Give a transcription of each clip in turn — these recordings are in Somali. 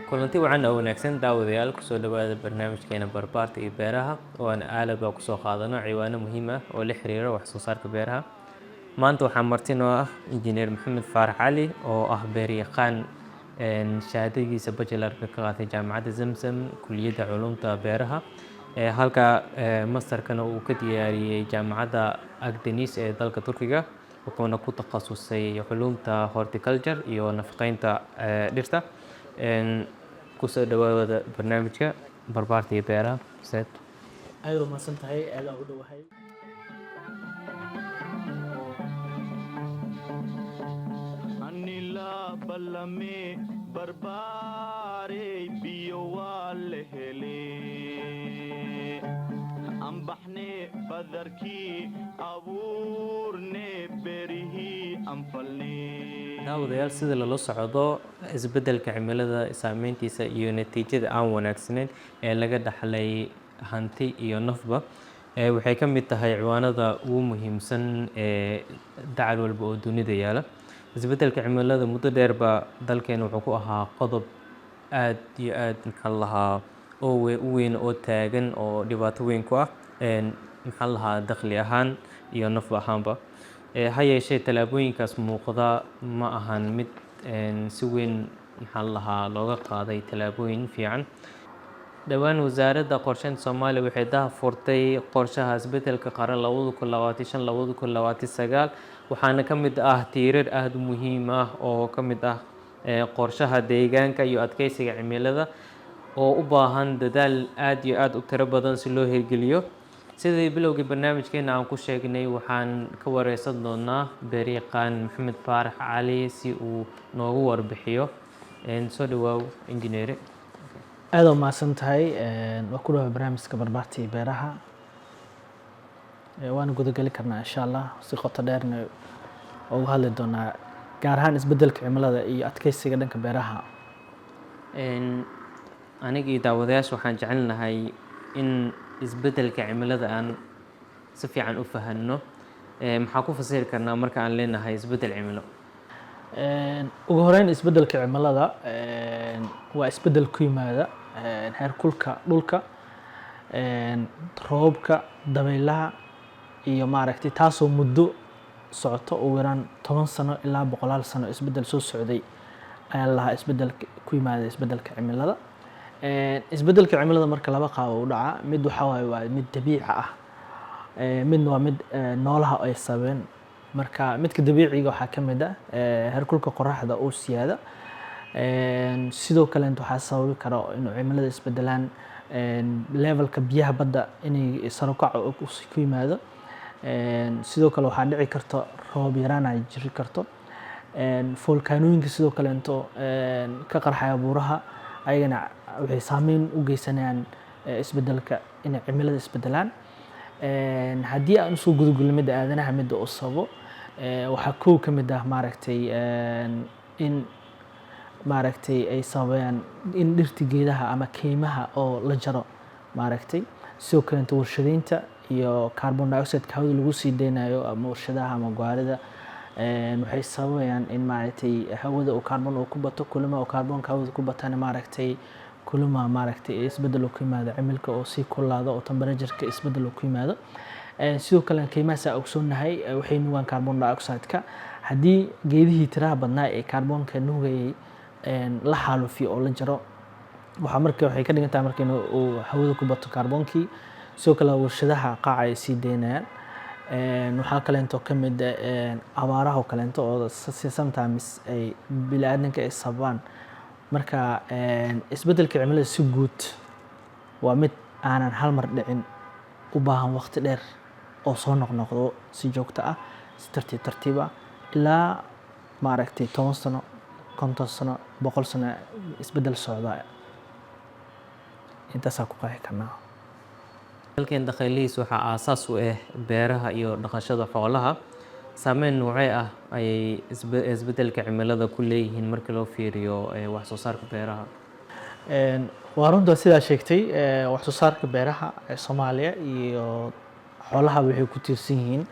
kulanti wacan oo wanaagsan daawadayaal kusoo dhawaada barnaamijkeena barbaarta iyo beeraha oo aan aalaba kusoo qaadano ciwaano muhiim ah oo la xiriira wax soo saarka beeraha. maanta waxaa marti noo ah injineer maxamed faarax cali oo ah beeryaqaan shahaadadiisa bachelarka ka qaatay jaamacadda zamzam kuliyadda culumta beeraha, halka masterkana uu ka diyaariyey jaamacadda agdenis ee dalka turkiga, wuxuuna ku takhasusay culumta horticulture iyo nafaqeynta dhirta. kusoo dhawaada barnaamijka barbaarta iyo beeraha. Said ayuu maasan tahay aad u dhawahay. anila balame barbaare biyo wal hele ambaxne badarkii abuurne berihi anfalne. daawadayaal, sida lala socdo isbeddelka cimilada saameyntiisa iyo natiijada aan wanaagsaneyn ee laga dhaxlay hanti iyo nafba waxay ka mid tahay ciwaanada ugu muhiimsan ee dacal walba oo dunida yaala. isbeddelka cimilada muddo dheerba dalkeena wuxuu ku ahaa qodob aad iyo aad u weyn oo taagan oo dhibaato weyn ku ah dakhli ahaan iyo naf ahaanba. ha yeeshee tallaabooyinkaas muuqda ma ahan mid si weyn looga qaaday tallaabooyin fiican. dhowaan wasaaradda qorsheynta Soomaaliya waxay daahfurtay qorshaha isbeddelka qaran 2025-2029, waxaana ka mid ah tiirar aad u muhiim ah oo ka mid ah qorshaha deegaanka iyo adkeysiga cimilada oo u baahan dadaal aad iyo aad u tiro badan si loo hirgeliyo. sidii bilowgii barnaamijkeena aan ku sheegnay, waxaan ka wareysan doonaa beeryaqaan maxamed faarax cali si uu noogu warbixiyo. soo dhawaaw injineere. aad u maasan tahay. waa ku dhawahay barnaamijka barbaarta iyo beeraha. waana gudagali karnaa insha allah si qoto dheerna uga hadli doonaa gaar ahaan isbeddelka cimilada iyo adkeysiga dhanka beeraha. aniga iyo daawadayaasha waxaan jecelnahay in isbeddelka cimilada aan si fiican u fahanno. maxaa ku fasiri karnaa marka aan leenahay isbeddel cimilo? ugu horeyn isbeddelka cimilada waa isbeddel ku yimaada heerkulka dhulka, roobka, dabaylaha iyo maaragtay taasoo muddo socoto ugu yaraan 10 sano ilaa 100 sano isbeddel soo socday ayaa lahaa isbeddelka ku yimaada isbeddelka cimilada. isbeddelka cimilada marka laba qaab u dhaca, mid waxa waaye waa mid dabiici ah, midna waa mid noolaha ay sababeen. marka midka dabiiciga waxaa ka mid ah heerkulka qoraxda oo siyaada, sidoo kale waxaa sababi kara in cimilada isbedelaan levelka biyaha badda inay sare u kaco ku yimaado. sidoo kale waxaa dhici karta roob yaraan ay jiri karto. volkaanooyinka sidoo kale ka qarxaya buuraha ayagana waxay saameyn u geysanayaan isbeddelka inay cimilada isbedelaan. haddii aan usoo gudagulno midda aadanaha midda uu sababo, waxaa kow ka mid ah in ay sababayaan in dhirta geedaha ama keymaha oo la jaro. sidoo kale warshadeynta iyo carbon dioxide hawada lagu sii deynayo ama warshadaha ama gawaarida waxay sababayaan in hawada uu carbon uu ku bato. kulama uu carbonka hawada ku batana kulama isbeddel ku yimaado cimilka oo sii kulaado oo temperature-ka isbeddel ku yimaado. sidoo kale keymahaas aan ogsoonahay waxay nuugaan carbon dioxide-ka. haddii geedihii tiraha badnaa ee carbonka nuugayay la xaalufiyo oo la jaro, waxay ka dhigan tahay marka uu hawada ku bato carbonkii. sidoo kale warshadaha qaaca ay sii deynayaan. waxaa kaleento ka mid abaaraha oo kaleento oo sometimes ay bini'aadanka ay sababaan. marka isbeddelka cimilada si guud waa mid aanan hal mar dhicin, u baahan waqti dheer oo soo noqnoqdo si joogto ah, si tartiib ah ilaa 10 sano, 50 sano, 100 sano isbeddel socda. intaasaa ku qeexi karnaa. dalkeen dakhligiisa waxaa aasaas u ah beeraha iyo dhaqashada xoolaha. saameyn noocee ah ayay isbeddelka cimilada ku leeyihiin marka loo fiiriyo wax soo saarka beeraha? waa runta sidaa sheegtay, wax soo saarka beeraha ee Soomaaliya iyo xoolaha waxay ku tiirsan yihiin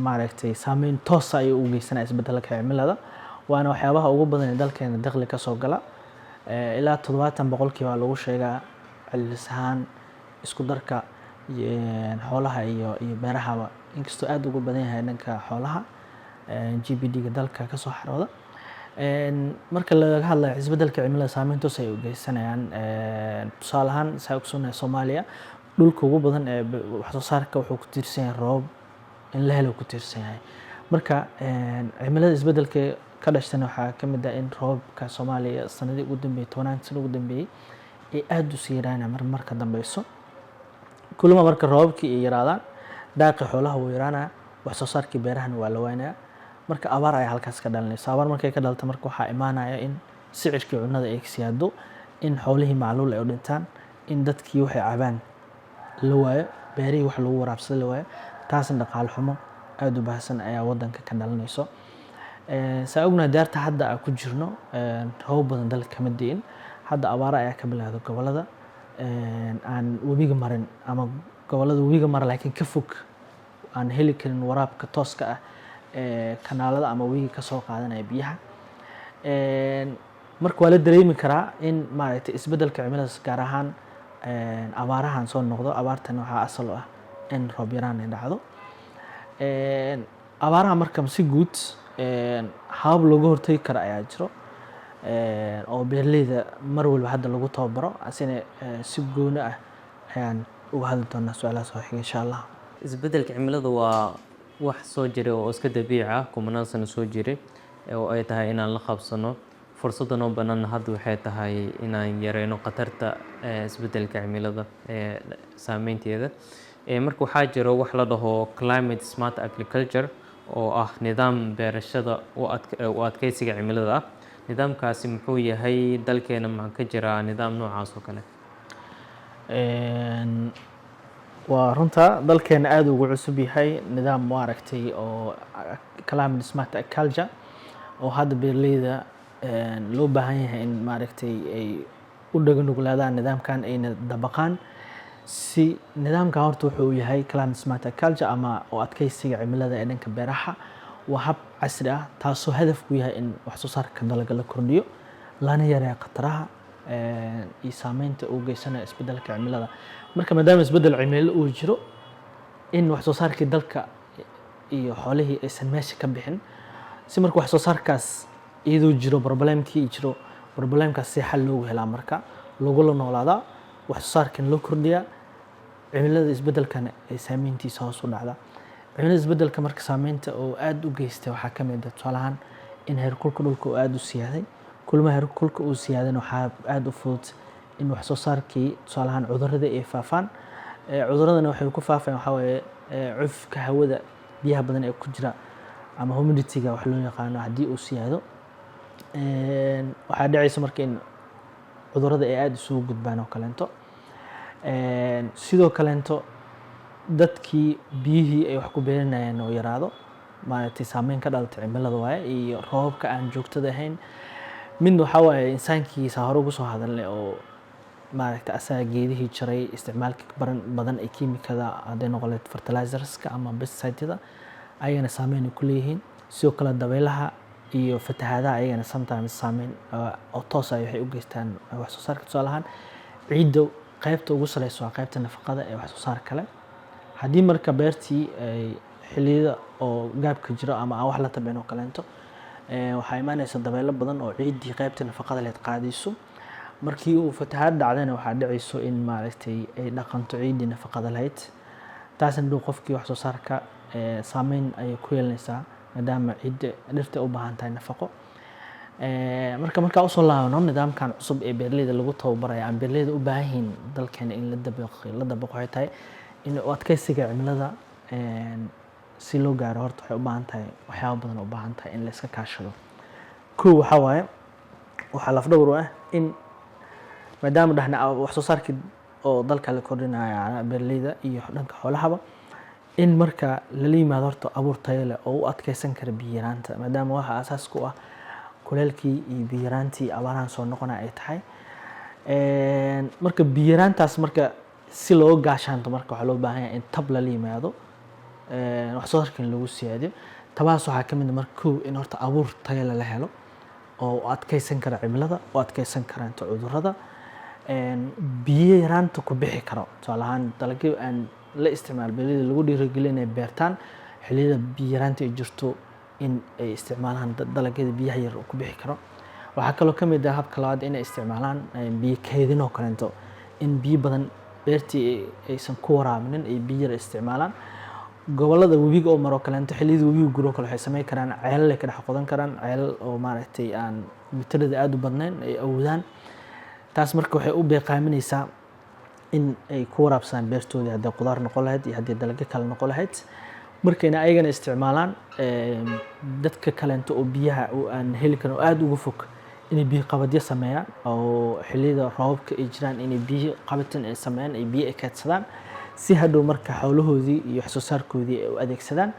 maaragtay saameyn toos ah ayuu u geysanaya isbeddelka cimilada waana waxyaabaha ugu badan ee dalkeena dakhli ka soo gala ilaa 70% baa lagu sheegaa celcelis ahaan isku darka xoolaha iyo beerahaba inkastoo aad ugu badan yahay dhanka xoolaha GPD-ga dalka ka soo xarooda marka laga hadlayo isbeddelka cimilada saameyn toos ay u geysanayaan tusaale ahaan saa ogsoonnahay Soomaaliya dhulka ugu badan ee wax soo saarka wuxuu ku tiirsan yahay roob in la helo ku tiirsan yahay marka cimilada isbeddelka ka dhashtana waxaa ka mid ah in roobka Soomaaliya sanadii ugu dambeeyay 10 sano ugu dambeeyay ay aad u sii yaraanayaan marka dambeyso kulma marka roobkii ay yaraadaan daaqi xoolaha wuu yaraanaya wax soo saarkii beerahana waa la waynaya marka abaar ay halkaas ka dhalanaysa abaar markay ka dhalto marka waxaa imaanaya in sicirkii cunnada ay siyaado in xoolihii macluul ay u dhintaan in dadkii waxay cabaan la waayo beerihii wax lagu waraabsan la waayo taasna dhaqaale xumo aad u baahsan ayaa wadanka ka dhalanayso saa ognahay daarta hadda aan ku jirno roob badan dalka kama diin hadda abaar ayaa ka bilowday gobolada aan webiga marin ama gobolada webiga mar laakiin ka fog aan heli karin waraabka tooska ah kanaalada ama webiga ka soo qaadanaya biyaha marka waa la dareemi karaa in maaragtay isbeddelka cimilada gaar ahaan abaarahan soo noqdo abaartan waxaa asal u ah in roob yaraan ay dhacdo abaaraha marka si guud habab looga hortagi karo ayaa jiro oo beeraleyda mar walba hadda lagu tababaro asina si gooni ah ayaan uga hadli doonaa su'aalaha soo xiga insha Allah isbeddelka cimilada waa wax soo jiray oo iska dabiici ah kumanaan sano soo jiray oo ay tahay inaan la qabsano fursaddan oo bannaan hadda waxay tahay inaan yareyno khatarta isbeddelka cimilada saameynteeda marka waxaa jiro wax la dhaho climate smart agriculture oo ah nidaam beerashada u adkeysiga cimilada ah nidaamkaasi muxuu yahay dalkeena maxaa ka jira nidaam noocaas oo kale waa runta dalkeena aad ugu cusub yahay nidaam maaragtay oo climate smart agriculture oo hadda beeraleyda loo baahan yahay in maaragtay ay u dhaganuglaadaan nidaamkan ayna dabaqaan si nidaamka horta wuxuu yahay climate smart agriculture ama oo adkeysiga cimilada ee dhanka beeraha waa hab casri ah taasoo hadafku yahay in wax soo saarka dalagga la kordhiyo lana yareeyo khataraha iyo saameynta uu geysanayo isbeddelka cimilada marka maadaama isbeddel cimilo uu jiro in wax soo saarkii dalka iyo xoolihii aysan meesha ka bixin si marka wax soo saarkaas iyadoo jiro problemkaas si xal loogu helaa marka lagula noolaadaa wax soo saarkan loo kordhiyaa cimilada isbeddelkana ay saameyntiisa hoos u dhacdaa cimilada isbeddelka marka saameynta oo aad u geystay waxaa ka mid ah tusaale ahaan in heerkulka dhulka uu aad u siyaaday kulma heerkulka uu siyaadana waxaa aad u fudud in wax soo saarkii tusaale ahaan cudurrada ay faafaan cuduradana waxay ku faafayaan waxaa waaye cufka hawada biyaha badan ee ku jira ama humidity-ga wax loo yaqaano haddii uu siyaado waxaa dhacaysa marka in cudurrada ay aad isugu gudbaan oo kaleento sidoo kaleento dadkii biyihii ay wax ku beerinayeen oo yaraado maaragtay saameyn ka dhalata cimilada waaye iyo roobabka aan joogtada ahayn mid waxaa waaye insaankiisa hore ugu soo hadalnay oo maaragtay asaga geedihii jaray isticmaalka badan ee kiimikada hadday noqoleed fertilizerska ama pesticide-yada ayagana saameyn ay ku leeyihiin sidoo kale dabaylaha iyo fatahaadaha ayagana sometimes saameyn oo toos ah waxay u geystaan wax soo saarka tusaale ahaan ciidda qaybta ugu sareysa waa qaybta nafaqada ee wax soo saar kale haddii marka beertii ay xilliyada oo gaabka jiro ama aan wax la tabcin oo kaleento waxaa imaanaysa dabaylo badan oo ciiddii qaybta nafaqada leed qaadayso markii uu fatahaad dhacdana waxaa dhacayso in maaragtay ay dhaqanto ciiddii nafaqada lahayd taasna dhow qofkii wax soo saarka saameyn ayay ku yeelanaysaa maadaama ciidda dhirta u baahan tahay nafaqo markaa usoo laabano nidaamkan cusub ee beeraleyda lagu tababaraya aan beeraleyda u baahan yihiin dalkeena in la dabaqo waxay tahay in u adkeysiga cimilada si loo gaaro horta waxay u baahan tahay waxyaabo badan u baahan tahay in la iska kaashado kow waxaa waaye waxaa lafdhawr u ah in maadaama dhahna wax soo saarkii oo dalka la kordhinaya beeraleyda iyo dhanka xoolahaba in marka lala yimaado horta abuur tayo leh oo u adkeysan kara biyo yaraanta maadaama waxa aasaaska u ah kuleelkii iyo biyo yaraantii abaarahan soo noqonaya ay tahay marka biyo yaraantaas marka si loo gaashaanto marka waxaa loo baahan yahay in tab lala yimaado wax soo saarkan lagu siyaadiyo. Tabaas waxaa ka mid ah marka kow in horta abuur tayo leh la helo oo u adkeysan kara cimilada, u adkeysan kara inta cudurrada, biyo yaraanta ku bixi karo. Tusaale ahaan dalagyo aan la isticmaal beeraleyda lagu dhiirigelinayo inay beertaan xilliyada biyo yaraanta ay jirto in ay isticmaalaan dalagyada biyaha yar ku bixi karo. Waxaa kaloo ka mid ah habka labaad inay isticmaalaan biyo kaydin oo kaleeto, in biyo badan beertii aysan ku waraabinin ay biyo yar isticmaalaan. Gobollada webiga oo maro kaleeto xilliyada webiga guro kale waxay sameyn karaan ceelal ay ka dhex qodan karaan, ceelal oo maaragtay aan mitirada aad u badnayn ay awoodaan. Taas marka waxay u beeqaaminaysaa in ay ku waraabsadaan beertoodii haddii qudaar noqon lahayd iyo haddii dalagyo kale noqon lahayd. Markayna ayagana isticmaalaan dadka kaleeto oo biyaha aan heli karin oo aad uga fog inay biyo qabadyo sameeyaan oo xilliyada roobabka ay jiraan inay biyo qabatin ay sameeyaan, ay biyo kaydsadaan si hadhow marka xoolahoodii iyo wax soo saarkoodii ay u adeegsadaan.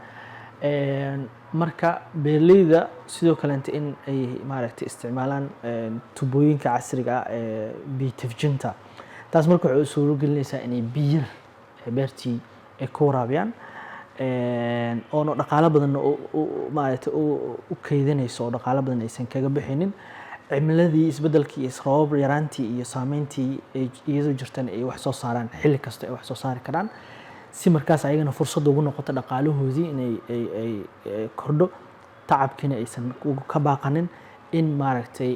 Marka beeraleyda sidoo kaleeto in ay maaragtay isticmaalaan tubooyinka casriga ah ee biyo tifjinta. Taas marka waxay u suuro gelinaysaa inay biyo beertii ay ku waraabiyaan oo dhaqaale badan maaragtay u kaydinayso oo dhaqaale badan aysan kaga bixinin. Cimiladii isbedelkii iyo roobab yaraantii iyo saameyntii ay iyadoo jirtaan ay wax soo saaraan xilli kasta ay wax soo saari karaan si markaas ayagana fursad ugu noqoto dhaqaalahoodii inay kordho, tacabkiina aysan ka baaqanin, in maaragtay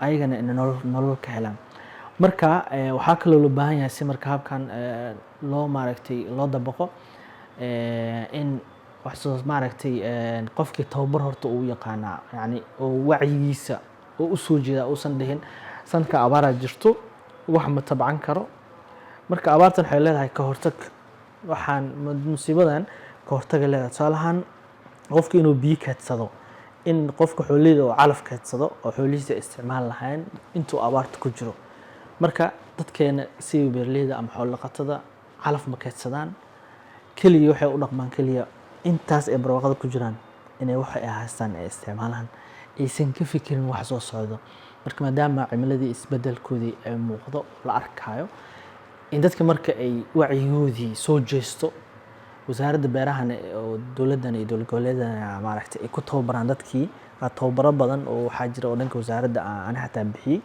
ayagana nolol ka helaan. Marka waxaa kaloo loo baahan yahay si marka habkan loo maaragtay loo dabaqo in wax soo maaragtay qofkii tababar horta uu yaqaanaa, yacni oo wacyigiisa oo u soo jeeda uusan dhihin sanadka abaaraa jirto wax ma tabcan karo. Marka abaartan waxay leedahay ka hortag, waxaan musiibadan ka hortag leedahay. Tusaale ahaan qofka inuu biyo kaydsado, in qofka xooleyda oo calaf kaydsado oo xoolihiisa isticmaal lahayn intuu abaarta ku jiro. Marka dadkeena si beeraleyda ama xoolo dhaqatada calaf ma kaydsadaan, kaliya waxay u dhaqmaan kaliya intaas ay barwaaqada ku jiraan inay wax ay haystaan ay isticmaalaan, aysan ka fikirin wax soo socdo. Marka maadaama cimiladii isbedelkoodii ay muuqdo la arkayo, in dadka marka ay wacyigoodii soo jeesto, wasaaradda beerahana oo dowladdan iyo dowlad goboleedana maaragtay ay ku tababaraan dadkii. Tababaro badan oo waxaa jira oo dhanka wasaaradda aan xataa bixiyay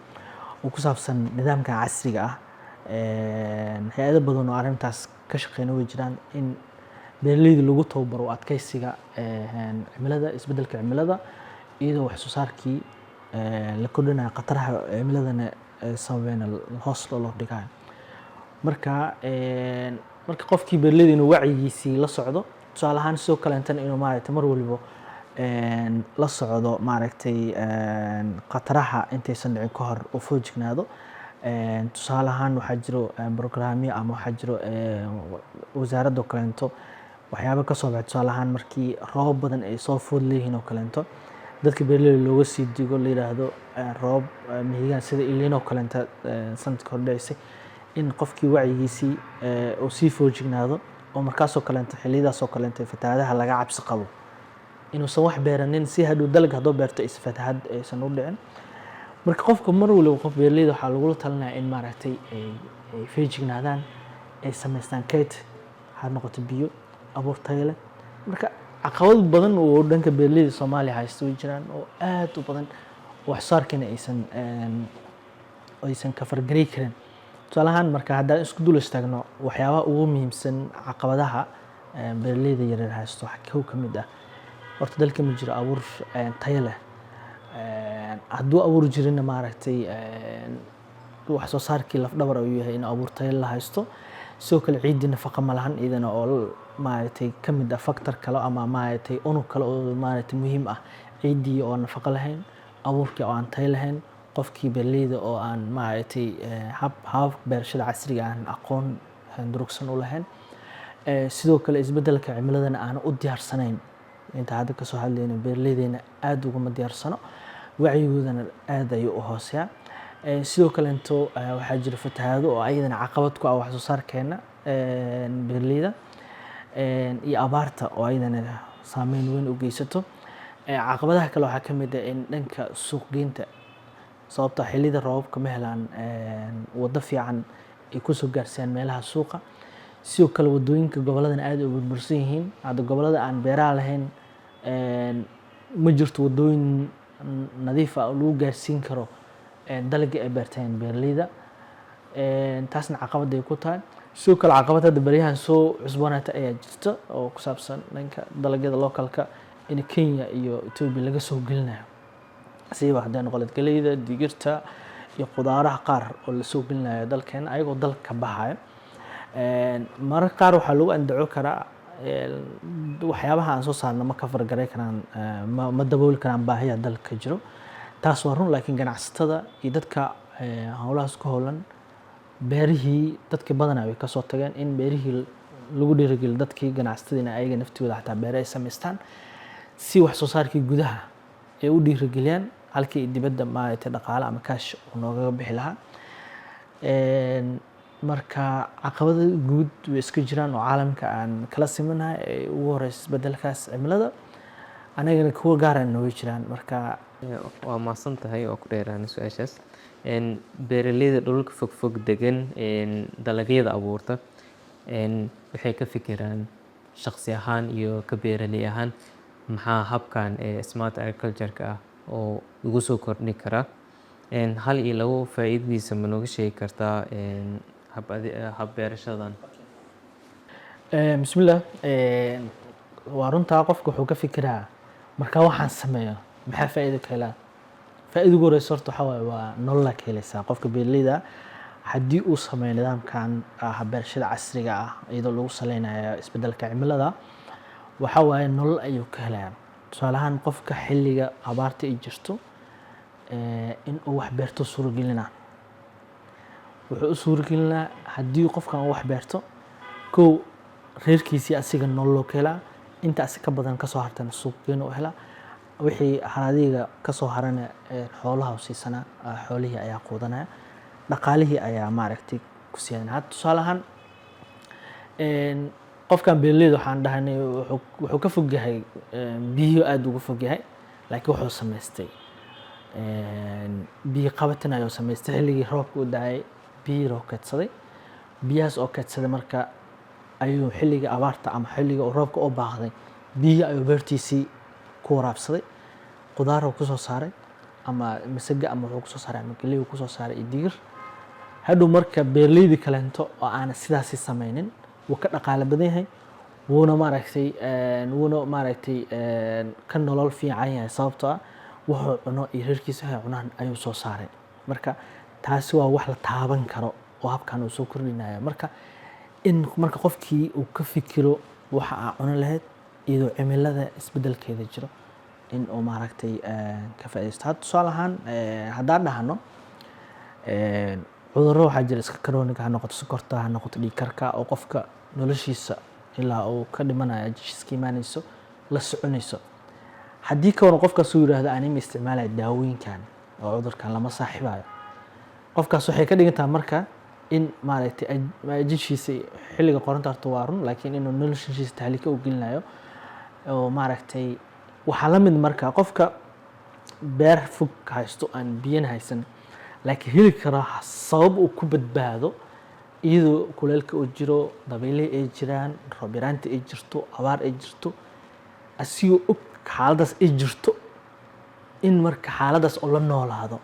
oo ku saabsan nidaamka casriga ah. Hay'ado badan oo arrintaas ka shaqeynaya way jiraan in beeraleyda lagu tababaro adkeysiga cimilada, isbedelka cimilada, iyadoo wax soo saarkii la kordhinayo khataraha cimiladana sababeena hoos loo dhigayo. Marka qofkii beeraleyda inuu wacyigiisii la socdo, tusaale ahaan sidoo kaleetana inuu maaragtay mar waliba la socdo maaragtay khataraha intaysan dhicin ka hor oo foojignaado. Tusaale ahaan waxaa jiro barnaamijyo ama waxaa jiro wasaaradda oo kaleeto waxyaabo ka soo baxay. Tusaale ahaan markii roobab badan ay soo food leeyihiin oo kaleeto, dadka beeraleyda looga sii digo la yiraahdo roob mihigaan sida El Niño oo kaleeto sanadka hor dhaceysay, in qofkii wacyigiisii uu sii foojignaado oo markaas oo kaleeto xilliyadaas oo kaleeto fatahaadaha laga cabsi qabo inuusan wax beeranin si hadhow dalag haddoo beerto aysan fatahaad aysan u dhicin. Marka qofka mar waliba qof beeraleyda waxaa lagula talinayaa in maaragtay ay feejignaadaan, ay samaystaan kayd, ha noqoto biyo, abuur tayo leh. Marka caqabado badan oo dhanka beeraleyda Soomaaliya haysta way jiraan oo aad u badan wax soo saarkiina aysan ka fargaray karin. Tusaale ahaan marka haddaan isku dul istaagno waxyaabaha ugu muhiimsan caqabadaha beeraleyda yaryar haysto waxaa kow ka mid ah horta dalka ma jiro abuur tayo leh. Hadduu abuur jirina maaragtay wax soo saarkii laf dhabar ayuu yahay in abuur tayo la haysto. Sidoo kale ciidii nafaqo ma lahan iyadana oo maaragtay ka mid ah factor kale ama maaragtay unug kale oo maaragtay muhiim ah. Ciidii oo nafaqo lahayn, abuurkii oo aan tayo lahayn, qofkii beeraleyda oo aan maaragtay habab beerashada casriga ah aqoon durugsan u lahayn. Sidoo kale isbedelka cimiladana aan u diyaarsanayn. Inta hadda ka soo hadlayno beeraleydina aad uguma diyaarsano, wacyigoodana aad ayuu u hooseeyaa. Sidoo kale waxaa jira fatahaado oo ayadana caqabad ku ah wax soo saarkeena beeraleyda iyo abaarta oo ayadana saameyn weyn u geysato. Caqabadaha kale waxaa ka mid ah in dhanka suuq geynta, sababtoo ah xilliyada roobabka ma helaan waddo fiican ay ku soo gaarsiiyaan meelaha suuqa. sidoo kale wadooyinka goboladan aad u burbursan yihiin. Hadda gobolada aan beeraha lahayn ma jirto wadooyin nadiif ah oo lagu gaarsiin karo dalagii ay beerteen beeraleyda. Taasna caqabad ay ku tahay. Sidoo kale caqabad hadda baryahan soo cusboonaata ayaa jirta oo ku saabsan dhanka dalagyada localka in Kenya iyo Ethiopia laga soo gelinayo, siiba hadday noqoto galeyda, digirta iyo qudaaraha qaar oo la soo gelinayo dalkeena ayagoo dalka ka baxaya. Mararka qaar waxaa lagu andaco karaa waxyaabaha aan soo saarno ma ka fargaray karaan, ma dabooli karaan baahiyaha dalka ka jiro. Taas waa run, laakiin ganacsatada iyo dadka howlahaas ku howlan beerihii dadka badanaa way ka soo tageen in beerihii lagu dhiirigeliyo dadkii ganacsatadiina ayaga naftooda xataa beero ay samaystaan si wax soo saarkii gudaha ay u dhiirigeliyaan halkii dibadda maaragtay dhaqaale ama kaash uu noogaga bixi lahaa. Marka caqabada guud way iska jiraan oo caalamka aan kala simanahay ee ugu horeysa isbedelkaas cimilada anagana kuwa gaar ah way jiraan. Marka waa mahadsan tahay oo ku dheeraanay su-aashaas. Beeraleyda dhulka fogfog degan dalagyada abuurta waxay ka fikiraan shakhsi ahaan iyo ka beeraley ahaan maxaa habkan smart agriculture-ka ah oo ugu soo kordhin kara. Hal iyo labo faa'iidadiisa ma nooga sheegi kartaa hab beerashadan? Bismillah. Waa runtaa qofka wuxuu ka fikiraa marka waxaan sameeyo maxaa faa'iido ka helaa. Faa'iido ugu horeysa horta waxaa waaye waa nolol ka helaysaa qofka beeraleyda haddii uu sameeyo nidaamkan beerashada casriga ah iyadoo lagu saleynayo isbedelka cimilada. Waxaa waaye nolol ayuu ka helayaa. Tusaale ahaan qofka xilliga abaarta ay jirto in uu wax beerto suuragelinaa wuxuu u suuragelinaa haddii qofkan uu wax beerto kow reerkiisii asiga nolol ka helaa, intaas ka badan ka soo hartana suuqgeyn u helaa, wixii haraadiga ka soo harana xoolaha u siisanaa, xoolihii ayaa quudanaya, dhaqaalihii ayaa maaragtay ku siiyanaya. Hadda tusaale ahaan qofkan beeraleyda waxaan dhahnay wuxuu ka fog yahay biyihii aad uga fog yahay, laakiin wuxuu samaystay biyo qabatin ayuu samaystay. Xilligii roobka u da'ay biyihii roob keedsaday, biyahaas oo keedsaday marka ayuu xilliga abaarta ama xilliga roobka u baahday biyihii ayuu beertiisii ku waraabsaday, qudaar uu ku soo saaray ama masago ama wuxuu ku soo saaray ama galey uu ku soo saaray iyo digir. Hadhow marka beeraleydii kaleento oo aan sidaasi samaynin wuu ka dhaqaale badan yahay, wuuna maaragtay ka nolol fiican yahay sababtoo ah wuxuu cuno iyo reerkiisa waxay cunaan ayuu soo saaray. Marka taasi waa wax la taaban karo oo habkan uu soo kordhinayo. Marka marka qofkii uu ka fikiro waxa aan cuni lahayd iyadoo cimilada isbedelkeeda jiro in uu maaragtay ka faa'iideysto. Hadda tusaale ahaan haddaan dhahno cudurro waxaa jira iska chronic ha noqoto sokorta ha noqoto dhiig karka oo qofka noloshiisa ilaa uu ka dhimanayo jishiska imaanayso la soconayso. Haddii ka waran qofkaas uu yiraahdo ani ma isticmaalayo daawooyinkan oo cudurkan lama saaxiibayo, qofkaas waxay ka dhigan tahay marka in maaragtay jishiisa xilliga qoronta horta waa run, laakiin inuu noloshiisa tahlika u gelinayo oo maaragtay waxaa la mid marka qofka beer fog haysto aan biyana haysan laakiin heli kara sabab uu ku badbaado iyadoo kuleelka uu jiro, dabaylaha ay jiraan, roob yaraanta ay jirto, abaar ay jirto, asigoo og xaaladaas ay jirto in marka xaaladaas oo la noolaado.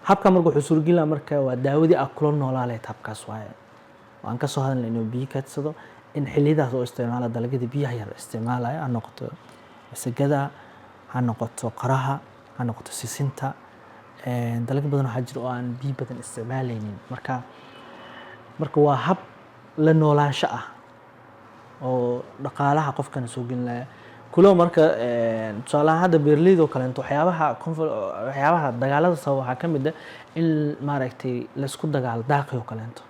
Habka marka wuxuu suuragelinayaa marka waa daawadii aad kula noolaa lahayd habkaas waaye. Waan ka soo hadalnay inuu biyo kaadsado in xilliyadaas oo isticmaala dalagyada biyaha yar isticmaalaya ha noqoto masagada, ha noqoto qaraha, ha noqoto sisinta. Dalagyo badan waxaa jira oo aan biyo badan isticmaalaynin. Marka waa hab la noolaansho ah oo dhaqaalaha qofkana soo gelinaya. Kulo marka tusaale ahaan hadda beeraleyda oo kaleento waxyaabaha dagaalada sababa waxaa ka mid ah in maaragtay la isku dagaalo daaqii oo kaleento.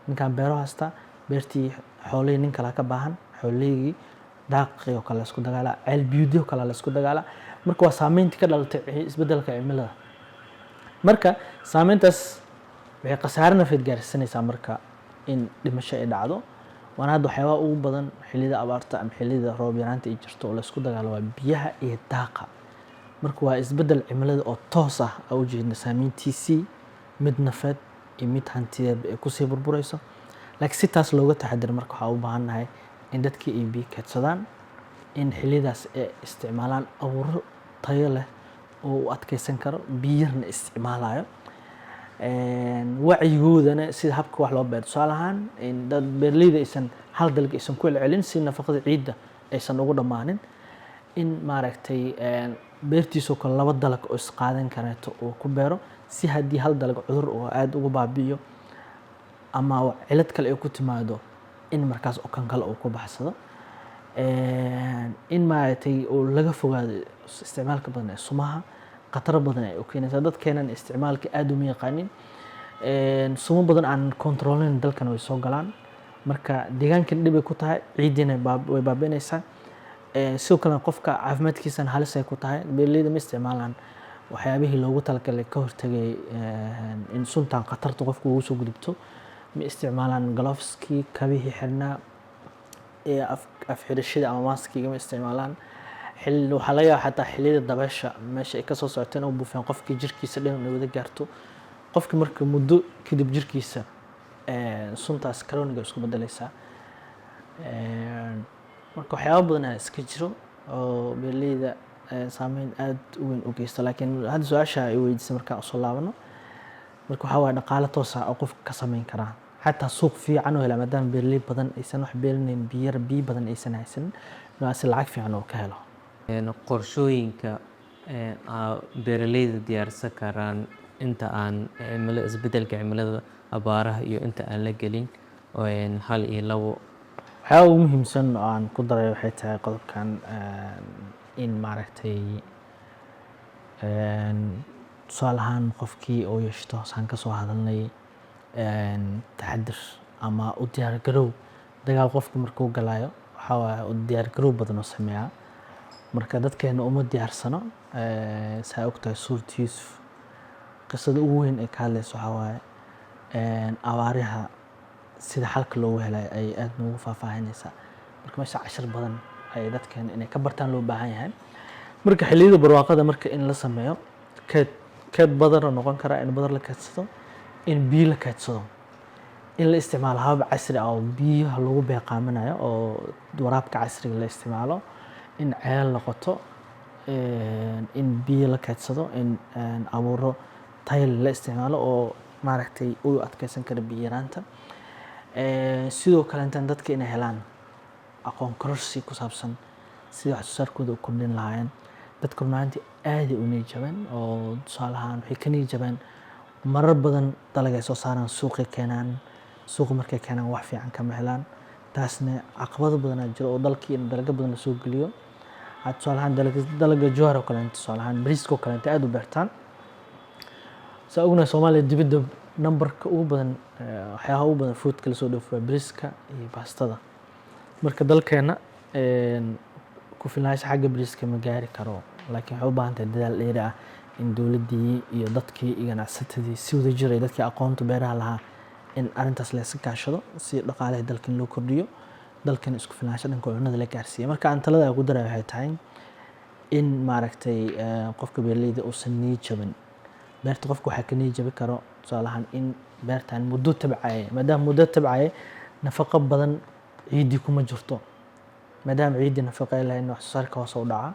Ninkaan beero haysta beertii xoolihii nin kale ka baahan, xoolihii daaqii oo kale la isku dagaala, ceel biyuudii oo kale la isku dagaala. Marka waa saameyntii ka dhalatay isbedelka cimilada. Marka saameyntaas waxay khasaare nafeed gaarsiinaysaa marka in dhimasho ay dhacdo. Waana hadda waxyaabaha ugu badan xilliyada abaarta ama xilliyada roob yaraanta ay jirto oo la isku dagaalo waa biyaha iyo daaqa. Marka waa isbedel cimilada oo toos ah u jeedna saameyntiisii mid nafeed iyo mid hantiyeed ay ku sii burburayso. laakiin si taas looga taxadiro marka waxaa u baahannahay in dadkii ay biyo kaydsadaan, in xilliyadaas ay isticmaalaan abuuro tayo leh oo u adkeysan karo biyo yarna isticmaalayo. Wacyigoodana sida habka wax loo beero, tusaale ahaan in dad beeraleyda aysan hal dalag aysan ku celcelin si nafaqada ciidda aysan ugu dhammaanin, in maaragtay beertiisoo kale 2 dalag oo isqaadan kareeto uu ku beero, si haddii hal dalag cudur oo aad uga baabi'iyo ama cilad kale ay ku timaado in markaas oo kan kale uu ku baxsado. In maaragtay oo laga fogaado isticmaalka badan ee sumaha, khataro badan ay u keenaysaa. Dadkeenan isticmaalka aad uma yaqaanin, sumo badan aan kontroolin dalkan way soo galaan, marka deegaankan dhib ay ku tahay, ciiddina way baabi'inaysaa. Sidoo kale qofka caafimaadkiisana halis ay ku tahay. Beeraleyda ma isticmaalaan waxyaabihii loogu talagalay ka hortagay in suntan khatarta qofka ugu soo gudubto, ma isticmaalaan gloveski, kabihii xirnaa ee af xirashada ama maskiga ma isticmaalaan. Waxaa laga yaabaa xataa xilliyada dabaysha meesha ay ka soo socoteen oo buufiyaan qofkii jirkiisa dhan inay wada gaarto. Qofkii marka muddo kadib jirkiisa suntaas chronic isku beddelaysaa. Marka waxyaabo badan ayaa iska jiro oo beeraleyda saameyn aad u weyn u geysta. Laakiin hadda su'aasha ay weydiisay markaan u soo laabano, marka waxaa waaye dhaqaale toos ah oo qofka ka samayn karaa, xataa suuq fiican oo hela, maadaama beeraley badan aysan wax beeranayn, biyo badan aysan haysanin, si lacag fiican oo ka helo. qorshooyinka beeraleyda diyaarsan karaan inta aan isbeddelka cimilada, abaaraha iyo inta aan la gelin, hal iyo labo. Waxyaaba ugu muhiimsan oo aan ku daray waxay tahay qodobkan, in maaragtay tusaale ahaan qofkii oo yeeshto saan ka soo hadalnay taxadir ama u diyaar garow dagaal. Qofka markuu galayo waxaa waaye u diyaar garow badan oo sameeyaa. Marka dadkeena uma diyaarsano. Saa ogtahay suurta Yuusuf qisada ugu weyn ee ka hadlayso waxaa waaye abaaraha sida xalka loogu helay ay aad noogu faahfaahinaysaa. Marka meesha cashir badan ay dadkeena inay ka bartaan loo baahan yahay. Marka xilliyada barwaaqada marka in la sameeyo keed badan oo noqon kara, in badan la kaydsado, in biyo la kaydsado, in la isticmaalo habab casri ah oo biyaha lagu beeqaaminayo oo waraabka casriga la isticmaalo, in ceel la qoto, in biyo la kaydsado, in abuuro tayo la isticmaalo oo maaragtay u adkeysan kara biyo yaraanta. Sidoo kale intaan dadka inay helaan aqoon kororsi ku saabsan sidii wax soo saarkooda u kordhin lahaayeen. Dadka runaantii aad u niyad-jabeen oo tusaale ahaan waxay ka niyad-jabeen marar badan dalag ay soo saaraan suuqay keenaan, suuqa markay keenaan wax fiican kama helaan. Taasna caqabado badan ayaa jiro oo dalkii in dalagyo badan la soo geliyo. Tusaale ahaan dalagga jowhar oo kale, tusaale ahaan bariiska oo kale aad u beertaan. Saa ognahay Soomaaliya dibadda numberka ugu badan, waxyaabaha ugu badan foodka la soo dhoofo waa bariiska iyo baastada. Marka dalkeena ku filnaansho xagga bariiska ma gaari karo, laakiin waxay u baahan tahay dadaal dheeri ah in dowladdii iyo dadkii iyo ganacsatadii si wada jir ay dadkii aqoonta beeraha lahaa in arrintaas la iska kaashado si dhaqaalaha dalkan loo kordhiyo, dalkan isku filnaansho dhanka cunnada la gaarsiiyo. Marka aan talada ugu daray waxay tahay in maaragtay qofka beeraleyda uusan niyad jabin. Beerta qofka waxaa ka niyad jabi karo tusaale ahaan in beertan muddo tabcaya, maadaama muddo tabcaya nafaqo badan ciiddii kuma jirto, maadaama ciiddii nafaqo ay lahayn wax soo saarka hoos u dhaca.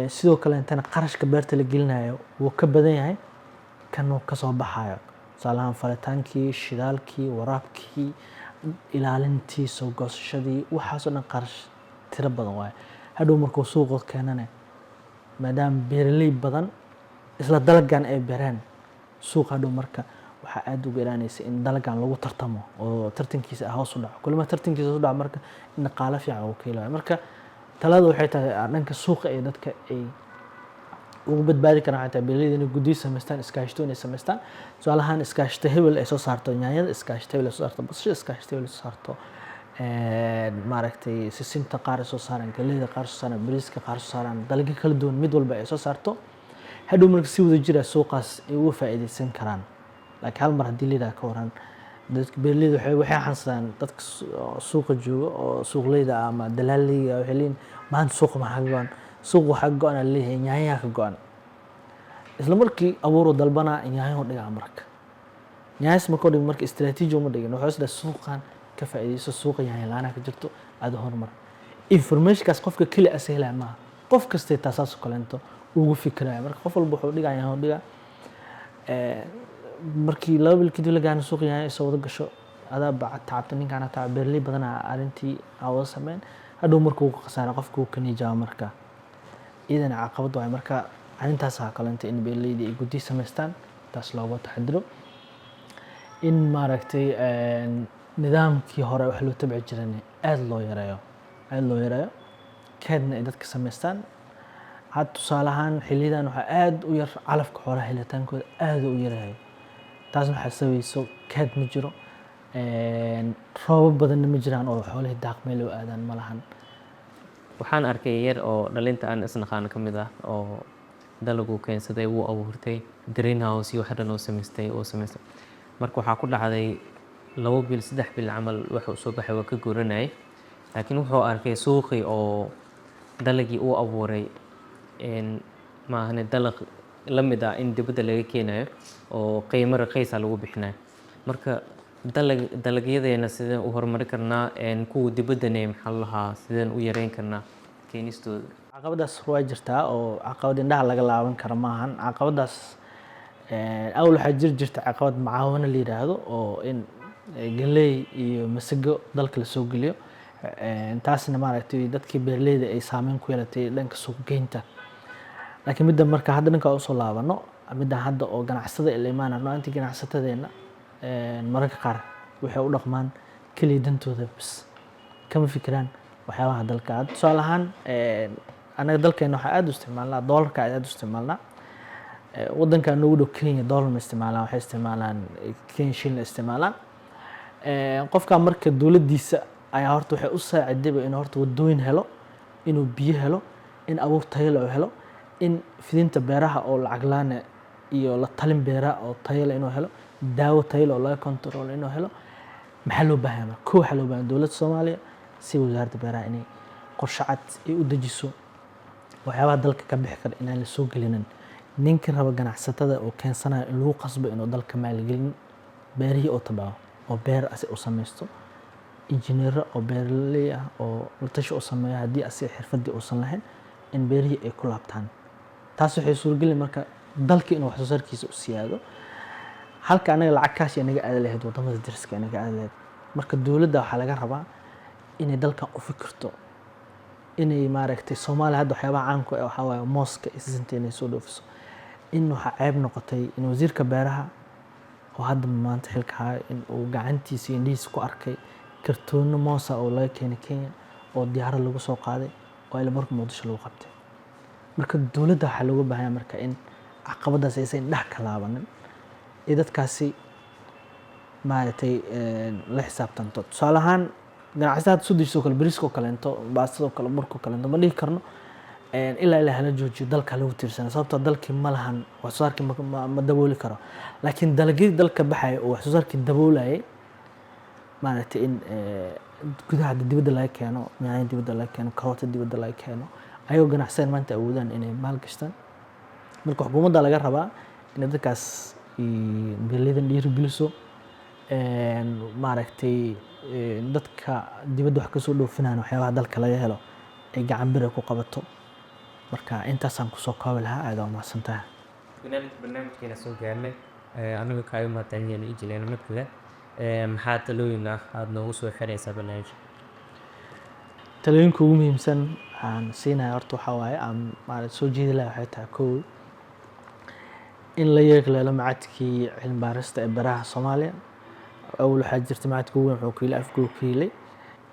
Sidoo kale intana qarashka beerta la gelinayo wuu ka badan yahay kan uu ka soo baxayo. Tusaale ahaan faritaankii, shidaalkii, waraabkii, ilaalintii, soo goosashadii, waxaas oo dhan qarash tiro badan waaye. Hadhow markuu suuqa keenana, maadaama beeraley badan isla dalaggan ay beereen, suuqa hadhow marka waxaa aad ugu yaraanaysa in dalaggan lagu tartamo oo tartankiisa hoos u dhaco. Kulma tartankiisa hoos u dhaco marka in dhaqaale fiican uu ka helayo. Marka talada waxay tahay dhanka suuqa ee dadka ay ugu badbaadi karaan xataa beeraleyda inay guddiyo samaystaan, iskaashato inay samaystaan. Tusaale ahaan iskaashato hebel ay soo saarto yaanyada, iskaashato hebel ay soo saarto basasha, iskaashato hebel ay soo saarto maaragtay sisinta, qaar ay soo saaraan galleyda, qaar soo saaraan bariiska, qaar soo saaraan dalagyo kala duwan, mid walba ay soo saarto. Hadhow marka si wada jir ah suuqaas ay uga faa'iideysan karaan. Laakiin hal mar haddii la yidhaahdo ka waran, dadka beeraleyda waxay xansadaan dadka suuqa jooga oo suuqleyda ah ama dalaaleyda waxay leeyihiin maanta suuqa maxaa ka go'an, suuqa waxaa ka go'an ayaa leeyahay yaanyaa ka go'an. Isla markii abuur dalbanaa yaanyo dhigaa marka nyaanyas markuu dhigo marka istiraatiiji uma dhigin wuxuu isdhahay suuqan ka faa'iidayso suuqa yaanyo la-aan ka jirto aad horumar informationkaas qofka keli ah helaya maaha qof kastay taasaas oo kaleento ugu fikiraya marka qof walba wuxuu dhigayaa oo dhiga markii laba bil kadib la gaano suuqa yaanyo soo wada gasho adaa bacad tacabta ninkaan taa beerley badan arrintii awada sameyn hadhow markuu ku khasaaro qofka uu ka nijaabo marka idana caqabad waay marka arrintaas ha kalanta in beerleyda ay guddi samaystaan taas looga taxadiro in maaragtay nidaamkii hore wax loo tabci jiray aad loo yareeyo keedna ay dadka samaystaan had tusaale ahaan xilliyadan waxaa aad u yar calafka xoolaha helitaankooda aad u yarahay taasna waxaa sabayso keed ma jiro roobab badanna ma jiraan oo xoolihii daaq meel u aadaan ma lahan waxaan arkay yar oo dhalinta aan isnaqaan ka mid ah oo dalagu keensaday wuu abuurtay greenhouse iyo wax dhan oo samaystay marka waxaa ku dhacday 2 bil 3 bil camal wuxuu soo baxay waa ka guuranayay laakiin wuxuu arkay suuqii oo dalagii uu abuuray maahane dalag la mid ah in dibadda laga keenayo oo qiimo raqiis ah lagu bixinayo marka dalagyadeena sideen u horumari karnaa kuwa dibaddana maxaa lahaa sideen u yareyn karnaa keenistooda caqabadaas waa jirtaa oo caqabad indhaha laga laaban karo maahan caqabadaas awal waxaa jirta caqabad macaawino la yiraahdo oo in galey iyo masago dalka la soo geliyo taasna maaragtay dadkii beerleyda ay saameyn ku yeelatay dhanka suuq geynta laakiin midda marka hadda dhanka u soo laabano midda hadda oo ganacsada ila imaanayno anti ganacsatadeena mararka qaar waxay u dhaqmaan kaliya dantooda bas kama fikiraan waxyaabaha dalka tusaale ahaan anaga dalkeena waxaa aad u isticmaalnaa doolarka aad u isticmaalnaa waddanka nagu dhow Kenya doolar ma isticmaalaan waxay isticmaalaan Kenya shilin isticmaalaan qofka marka dawladdiisa ayaa horta waxay u saacidayba in horta wadooyin helo inuu biyo helo in abuur tayo leh helo in fidinta beeraha oo lacag laan iyo la talin beeraha oo tayo leh inuu helo daawo tayo leh oo laga control inuu helo maxaa loo baahan yahay waxa loo baahan dawladda Soomaaliya si wasaaradda beeraha inay qorshe cad ay u dejiso waxyaabaha dalka ka bixi kara inaan la soo gelinin ninka raba ganacsatada oo keensanayo in lagu qasbo inuu dalka maalgelin beerihii oo tabaabo oo beer asi u samaysto injineero oo beerley ah oo watashi u sameeya haddii asi xirfadii uusan lahayn in beerihii ay ku laabtaan taas waxay suuragelin marka dalka inuu wax soo saarkiisa u siyaado halka anaga lacag kaash inaga aad lahayd wadamada dariska inaga aad lahayd marka dawladda waxaa laga rabaa inay dalkan u fikirto inay maaragtay Soomaaliya hadda waxyaabaha caan ku ah waxa waaye mooska isinte inay soo dhoofiso in waxa ceeb noqotay in wasiirka beeraha oo hadda maanta xilka haya in uu gacantiisa indhihiisa ku arkay kartoono moosa oo laga keenay Kenya oo diyaar lagu soo qaaday oo ay markii Muqdisho lagu qabtay marka dawladda waxa looga baahan yahay marka in caqabadaas aysan dhex ka laabanin ee dadkaasi maaragtay la xisaabtanto tusaale ahaan ganacsatada sudiisoo kale bariiska kale into baastada kale burka kale into ma dhihi karno ilaa hala joojiyo dalka lagu tiirsan sababtoo dalkii ma lahan wax soo saarkii ma dabooli karo laakiin dalagyada dalka baxay oo wax soo saarkii daboolayay maaragtay in gudaha dibadda laga keeno yaanyo dibadda laga keeno karoota dibadda laga keeno ayagoo ganacsatada maanta awoodaan inay maal gashtaan marka xukuumadda laga rabaa in dadkaas beerleydan dhiirigeliso maaragtay dadka dibadda wax ka soo dhoofinayaan waxyaabaha dalka laga helo ay gacan bir ku qabato marka intaasaan ku soo koobi lahaa aad waa mahadsantahay barnaamijkeena soo gaarnay aniga kaaga mahadcelinayaa ijileena markale maxaa talooyin ah aad noogu soo xiraysaa barnaamijka talooyinka ugu muhiimsan aan siinayo horta waxaa waaye aan maaragtay soo jeedi lahaa waxay tahay kow in la yeegleelo macadkii cilmi baarista ee beeraha Soomaaliya أول حاجة جرت معك كوين حكيلة أفكو كيلة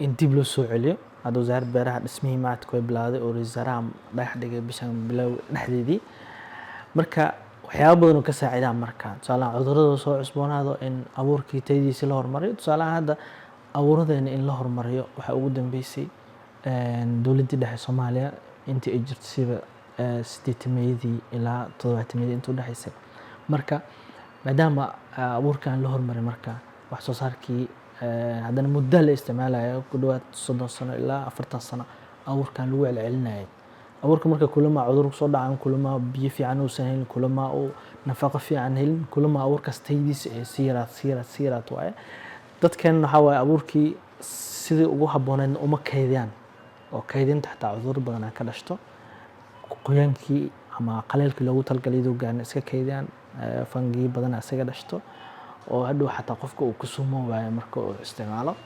إن تبلو سوعليو هذا وزارة بيرها اسمه معك كوي بلادي ورزارة رايح دقيقة بيشان بلو نحديدي مركا وحيابه إنه كساعدان مركا صالح عذره صو عصبون هذا إن أبور كي تيجي سلهر مريض صالح هذا أبور هذا إن لهر مريض وحقودن بيسي دولتي ده Soomaaliya أنت أجرت سيبا 600 إلى 700 أنتو ده حسب مركا مادام أبور كان لهر مريض مركا wax soo saarkii haddana muddo la isticmaalayo ku dhawaad 30 sano ilaa 40 sano abuurkan lagu celcelinayay abuurka marka kulama cudur soo dhacaan kulama biyo fiican uusan helin kulama uu nafaqo fiican helin kulama abuurkaas taydiisa ee siiraad waaye dadkan waxa waaye abuurkii sidii ugu habbooneed uma kaydiyaan oo kaydinta xataa cudur badan ka dhashto qoyaankii ama qaleelkii loogu talgalay gaarna iska kaydiyaan fangi badan isaga dhashto oo hadhow xataa qofka uu ku sumo waayo marka uu isticmaalo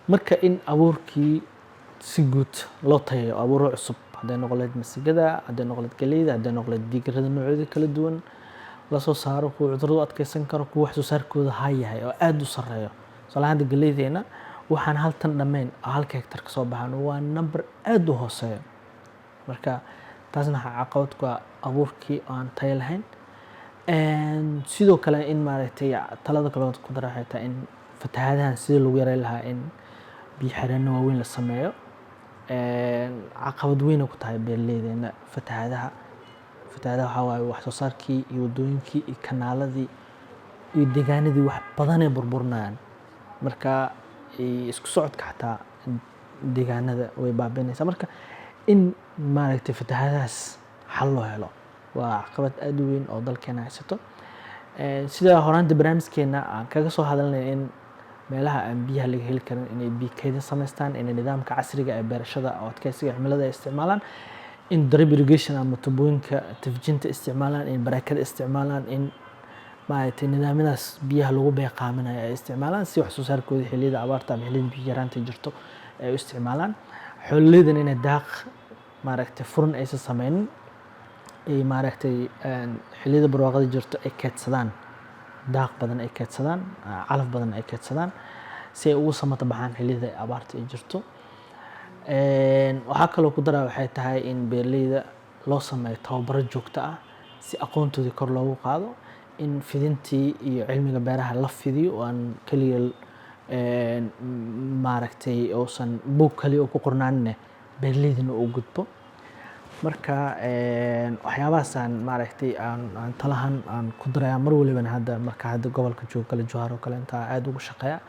marka in abuurkii si guud loo tayeeyo abuuro cusub hadday noqoleed masigada hadday noqoleed galeyda hadday noqoleed digrada noocyada kala duwan la soo saaro kuwa cuduradu adkeysan karo kuwa wax soo saarkooda yahay oo aad u sareeyo salaada galeydeena waxaan hal tan dhammayn halka hektar ka soo baxan waa number aad u hooseeyo marka taasna waxa caqabad ku ah abuurkii aan tayo lahayn sidoo kale in maaragtay talada kale ku daraxayta in fatahaadahan sidii lagu yareyn lahaa in biyo xireenno waaweyn la sameeyo caqabad weyn ku tahay beeraleydeena fatahaadaha waxaa waaye wax soo saarkii iyo wadooyinkii iyo kanaaladii iyo deegaanadii wax badanay burburinayaan marka isku socodka xataa deegaanada way baabiinaysaa marka in maaragtay fatahaadahaas xal loo helo waa caqabad aad u weyn oo dalkeena haysato sida horaanta barnaamijkeena aan kaga soo hadalnay in meelaha aan biyaha laga heli karin inay biyo kaydin samaystaan in nidaamka casriga ee beerashada oo adkeysiga cimilada ay isticmaalaan in drip irrigation ama tubooyinka tafjinta isticmaalaan in barakada isticmaalaan in maaragtay nidaamyadaas biyaha lagu beeqaaminayo ay isticmaalaan si wax soo saarkooda xilliyada abaarta ama xilliyada biyo yaraanta jirto ay u isticmaalaan xoolaheedana inay daaq maaragtay furan aysan sameynin ay maaragtay xilliyada barwaaqada jirto ay keedsadaan daaq badan ay keedsadaan calaf badan ay keedsadaan si ay ugu samata baxaan xilliyada abaarta ay jirto waxaa kaloo ku daraa waxay tahay in beeraleyda loo sameeyo tababaro joogto ah si aqoontoodii kor loogu qaado in fidintii iyo cilmiga beeraha la fidiyo oo aan keliya maaragtay uusan buug kaliya ku qornaanine beeraleydina uu gudbo marka waxyaabahaasaan maaragtay aan talahan aan ku darayaa mar walibana hadda gobolka joogo kale Jowhar oo kale intaa aad ugu shaqeeya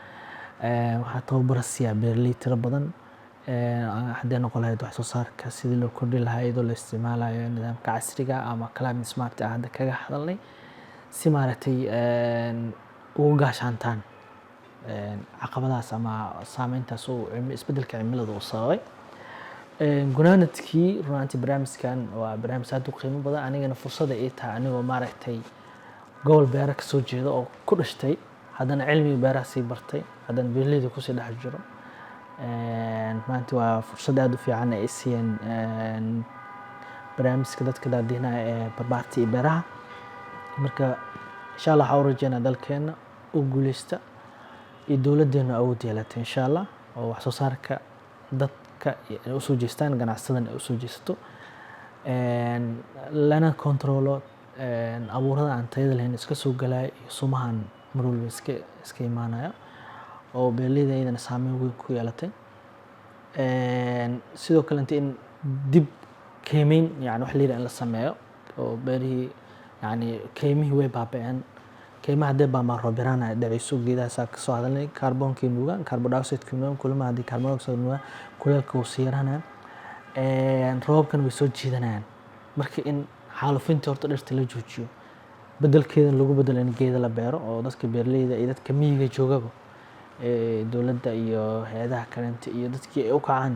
waxaa tababaro siiyaa beeraley tiro badan hadday noqon lahayd wax soo saarka sidii loo kordhin lahaa iyadoo la isticmaalayo nidaamka casriga ama climate smart ah hadda kaga hadalnay si maaragtay ugu gaashaantaan caqabadahaas ama saameyntaas uu isbeddelka cimilada uu sababay gunaanadkii runtii barnaamijkan waa barnaamij aad u qiimo badan anigana fursada ay tahay anigoo maaragtay gobol beera ka soo jeeda oo ku dhashtay haddana cilmiga beeraha sii bartay haddana beeraleyda kusii dhex jiro maanta waa fursad aad u fiican ay siiyeen barnaamijka dadka daadiinaya ee barbaarta iyo beeraha marka insha Allah waxaan u rajeynaa dalkeena u guuleysta iyo dowladeena awood yeelata insha Allah oo wax soo saarka dadka ay u soo jeestaan ganacsadan ay u soo jeesto lana controlo abuurada aan tayada lahayn iska soo galay iyo sumahan mar walba iska imaanaya oo beeraleyda ayadana saameyn weyn ku yeelatay sidoo kale in dib keymayn yani wax liira in la sameeyo oo beerihii yani keymihii way baaba'een keymaha hadday roob-yaraan ay dhacayso geedahaasaa ka soo hadalnay kaarboonkai nuugaan carbon dioxide nuugaan kulama haddii carbon dioxide nuugaan kuleelka wuu sii yaraanaya roobabkan way soo jiidanayaan marka in xaalufintii horta dhirta la joojiyo beddelkeedan lagu beddelo in geeda la beero oo dadka beeraleyda iyo dadka miyiga joogaba dowladda iyo hay-adaha kalenta iyo dadkii ay u kacaan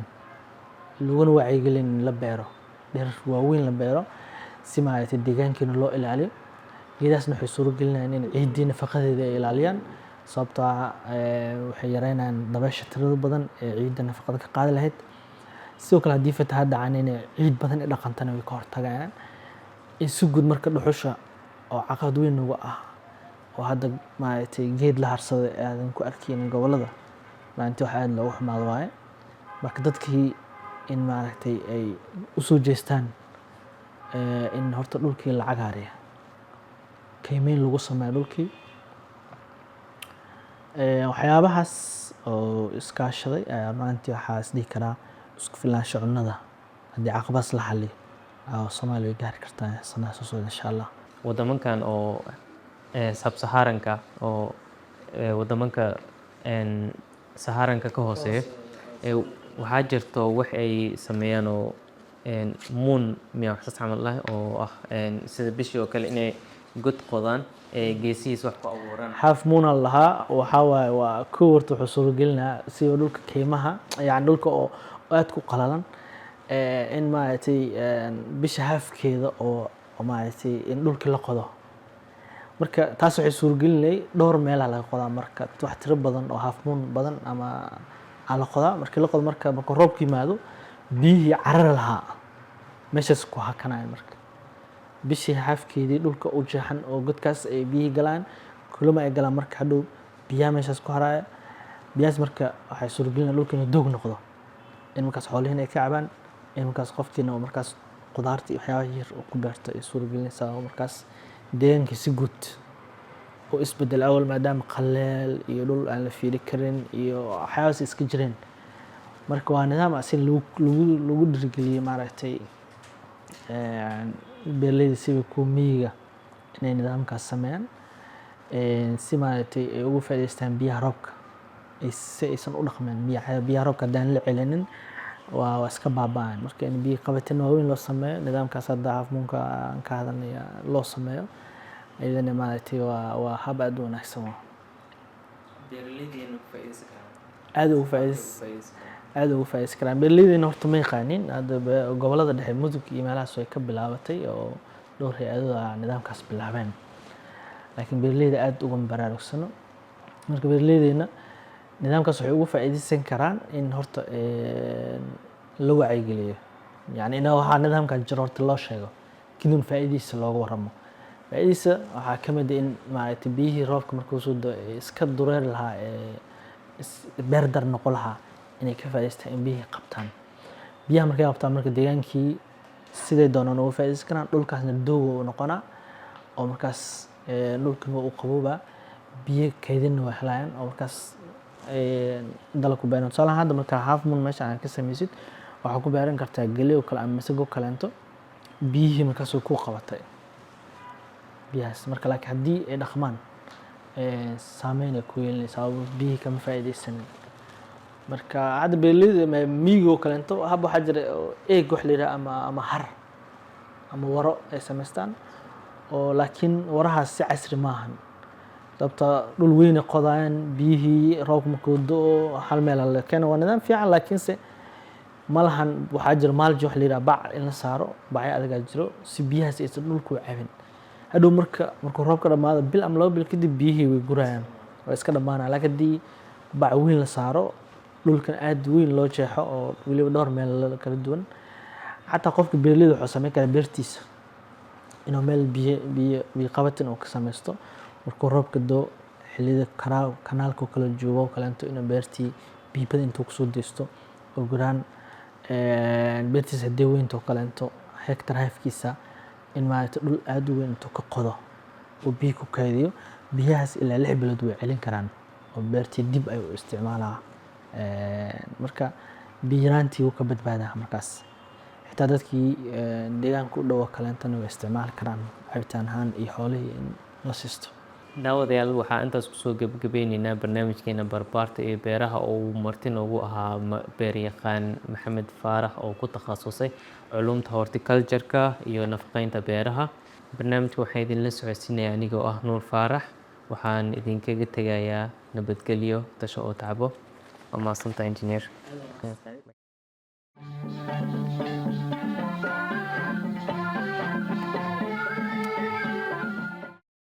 laguna wacyigelin in la beero dhir waaweyn la beero si maaragtay deegaankiina loo ilaaliyo geedaasna waxay suuragelinayaan in ciiddii nafaqadeeda ay ilaaliyaan sababtoo ah waxay yareynayaan dabaysha tirada badan ee ciidda nafaqada ka qaadi lahayd sidoo kale haddii fatahaad dhacaan inay ciid badan i dhaqantana way ka hortagayaan in si guud marka dhuxusha oo caqabad weyn uga ah oo hadda maaragtay geed la harsado aadan ku arkaynin gobolada maanta waxa aad loogu xumaado waaye marka dadkii in maaragtay ay u soo jeestaan in horta dhulkii la cagaariya keymayn lagu sameeyo dhulkii waxyaabahaas oo iskaashaday maantii waxaa isdhihi karaa isku filnaansho cunnada haddii caqabadaas la xaliyo Soomaaliya way gaari kartaa sanadaha soo socda insha Allah wadamankan oo sub-saharanka oo wadamanka saharanka ka hooseeya waxaa jirto wax ay sameeyaan oo moon miyaa wax saas camal ah oo ah sida bishii oo kale inay god qodaan geesihiisa wax ku abuuraan. half moon aan lahaa waxaa waaye waa kow horta wuxuu suuragelinaa sida dhulka keymaha yani dhulka oo aad ku qalalan in maaragtay bisha halfkeeda oo maaragtay in dhulkii la qodo. marka taas waxay suuragelinay dhowr meelaa laga qodaa marka wax tiro badan oo half moon badan ama aan la qodaa. markii la qodo marka roobka yimaado biyihii carari lahaa meeshaas ku hakanayaan. marka bishii halfkeedii dhulka u jeexan oo godkaas ay biyihii galaan kulama ay galaan marka hadhow biyaha meeshaas ku haraya. biyahaas marka waxay suuragelinaa dhulka inuu doog noqdo in markaas xoolihiina ay ka cabaan in markaas qofkiina oo markaas qudaarta iyo waxyaabaha yar oo ku beerto ay suuragelinaysaa oo markaas deegaanka si guud oo isbedel awal maadaama qaleel iyo dhul aan la fiiri karin iyo waxyaabahaas iska jireen. marka waa nidaam asin lagu dhiirigeliyey maaragtay beeraleyda siba kuwa miyiga inay nidaamkaas sameeyaan si maaragtay ay ugu faa'iidaystaan biyaha roobka si aysan u dhaqmeen biyaha roobka haddaan la celinin waa iska baaba'aan. marka in biyo qabatin waaweyn loo sameeyo nidaamkaas hadda half moonka aan ka hadalnaya loo sameeyo iyadana maaragtay waa hab aad u wanaagsan. beeraleydeena ku faa'iidaysan karaan aad ugu faa'iidaysan karaan. beeraleydeena horta ma yaqaanin hadda gobolada dhexe mudug iyo meelahaas way ka bilaabatay oo dhowr hay-adood nidaamkaas bilaabeen laakiin beeraleyda aad uga baraarugsano. marka beeraleydeena nidaamkaas waxay ugu faa'iidaysan karaan in horta la wacyigeliyo yani in waxaa nidaamkan jiro horta loo sheego kadib faa'iidadiisa looga warramo. faa'iidadiisa waxaa ka mid ah in maaragtay biyihii roobka markuu soo da'o iska dureeri lahaa beer dar noqon lahaa inay ka faa'iidaystaan in biyihii qabtaan. biyaha markay qabtaan marka deegaankii siday doonaan uga faa'iidaysan karaan dhulkaasna doog uu noqonaa oo markaas dhulkan waa u qaboobaa biyo kaydinna waa helayaan oo markaas dalag ku beeran. tusaale ahaan hadda marka half moon meesha aan ka samaysid waxaa ku beeran kartaa geley oo kale ama masago kaleento biyihii markaas way ku qabatay biyahaas. marka laakiin haddii ay dhaqmaan saameyn ay ku yeelanaysaa biyihii kama faa'iidaysanin. marka hadda beeraleyda miyiga oo kaleento hab waxaa jira eeg wax la yidhaha ama har ama waro ay samaystaan oo laakiin warahaas si casri maahan sababta dhul weyn ay qodayaan biyihii roobka markuu da'o hal meel la keeno waa nidaam fiican laakiinse ma lahan waxaa jira maalji wax la yidhaha bac in la saaro bacyo adagaa jiro si biyahaas aysan dhulku cabin. hadhow markuu roobka dhammaado bil ama 2 bil kadib biyihii way gurayaan way iska dhammaanayaan. laakiin haddii bac weyn la saaro dhulkan aad weyn loo jeexo oo weliba dhowr meel kala duwan xataa qofka beeraleyda wuxuu samayn karaa beertiisa inuu meel biyo qabatin oo ka samaysto markuu roobka da'o xilliyada kanaalka kala joogo kaleento inuu beertii biyo badan intuu kusoo deysto oo guraan beertiisa haddii weynta oo kaleento hektar halfkiisa in maaragtay dhul aad u weyn intuu ka qodo oo biyo ku kaydiyo biyahaas ilaa 6 bilood way celin karaan oo beertii dib ay u isticmaalaa. marka biyo yaraantii wuu ka badbaadaa markaas xitaa dadkii deegaanka u dhow kaleentana way isticmaali karaan cabitaan ahaan iyo xoolihii in la siisto. daawadayaal waxaa intaas kusoo gebagabeyneynaa barnaamijkeena barbaarta iyo beeraha oo uu marti noogu ahaa beeryaqaan Maxamed Faarax oo ku takhasusay culumta horticulture-ka iyo nafaqeynta beeraha. barnaamijka waxaan idinla socodsiinaya anigoo ah Nuur Faarax waxaan idinkaga tegayaa nabadgelyo tasho oo tacbo. waa mahadsantahay engineer.